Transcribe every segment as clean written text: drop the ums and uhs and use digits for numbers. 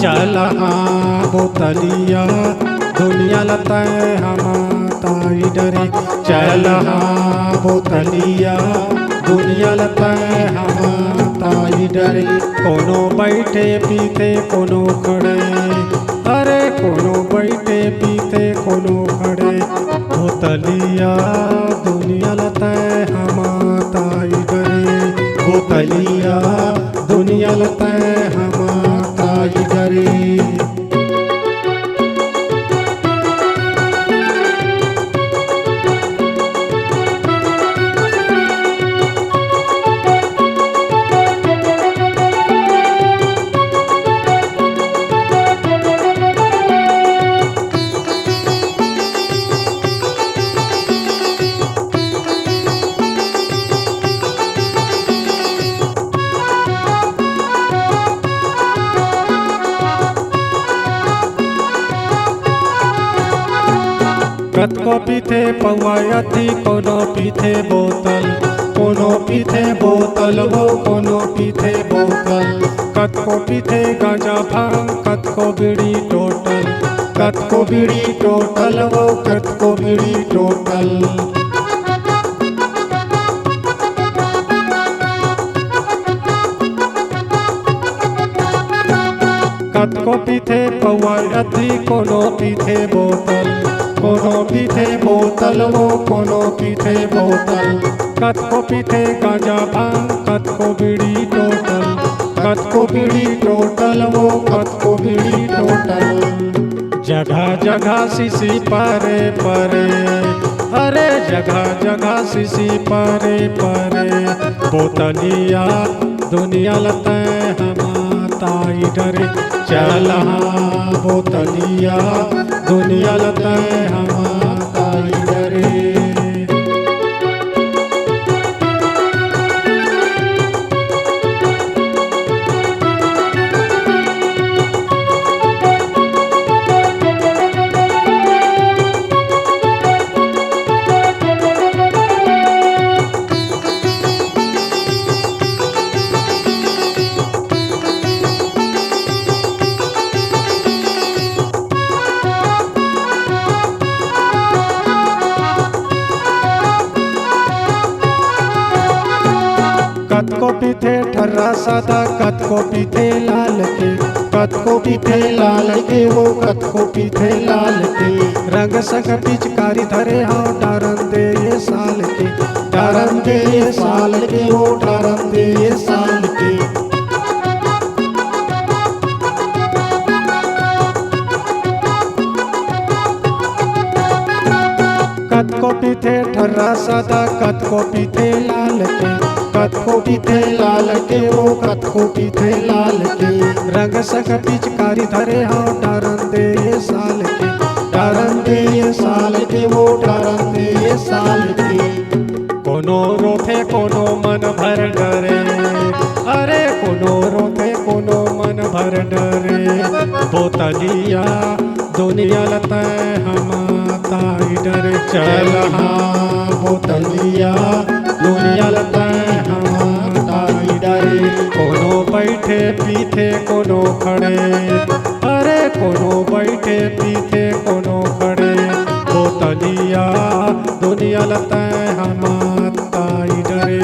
चल हाँ बोतलिया दुनिया लता हमाताई डरे। चल हाँ बोतलिया दुनिया लता हमाताई डरे। कोनो बैठे पीते कोनो खड़े, अरे कोनो बैठे पीते कोनो खड़े। बोतलिया दुनिया लता हमाताई डरे। बोतलिया दुनिया लता हमाताई डरे। कतको पीते पौआयती कोनो पीते बोतल, कोनो पीते बोतल वो कोनो पीते बोतल। कतको पीते गांजा भांग कतको बीड़ी टोटल, कतको बीड़ी टोटल वो कतको बीड़ी टोटल। कतको पीते पौआयती कोनो पीते बोतल, कोनो पीते बोतल वो कोनो पीते बोतल। कतको पीते गांजा भांग कतको बीड़ी टोटल, कतको बीड़ी टोटल वो कतको बीड़ी टोटल। जगह जगह सीसी परे परे, अरे जगह जगह सीसी परे परे। बोतलिया दुनिया लता हमाताई डरे। चल हाँ बोतलिया दुनिया लता हमाताई डरे। कतको पीते ठर्रा सादा कतको पीते लाल के, कतको पीते लाल के वो कतको पीते लाल के। रंग संग पिचकारी धरे हाँ डारन दे ये साल के, डारन दे ये साल के वो डारन दे ये साल के। कतको पीते ठर्रा सादा कतको पीते लाल के, कतको पीते लाल के वो कतको पीते लाल के। रंग संग पिचकारी धरे हाँ डारन दे ये साल के, डारन दे ये साल के वो डारन दे ये साल के। कोनो रोथे कोनो मन भर डरे, अरे कोनो रोथे कोनो मन भर डरे। बोतलिया दुनिया लता हमाताई डरे। चल हाँ बोतलिया दुनिया लता हमाताई डरे। कोनो बैठे पीते कोनो खड़े, अरे कोनो बैठे पीते कोनो खड़े। बोतलिया दुनिया लता हमाताई डरे।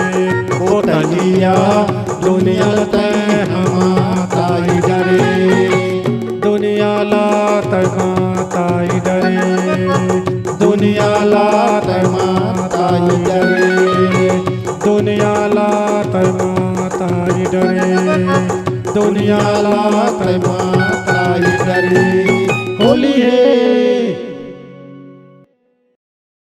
बोतलिया दुनिया लता हमाताई डरे। दुनिया लता हमाताई डरे। दुनिया लता हमाताई डरे। दुनिया लता हमाताई डरे। दुनिया लता हमाताई डरे। होली है।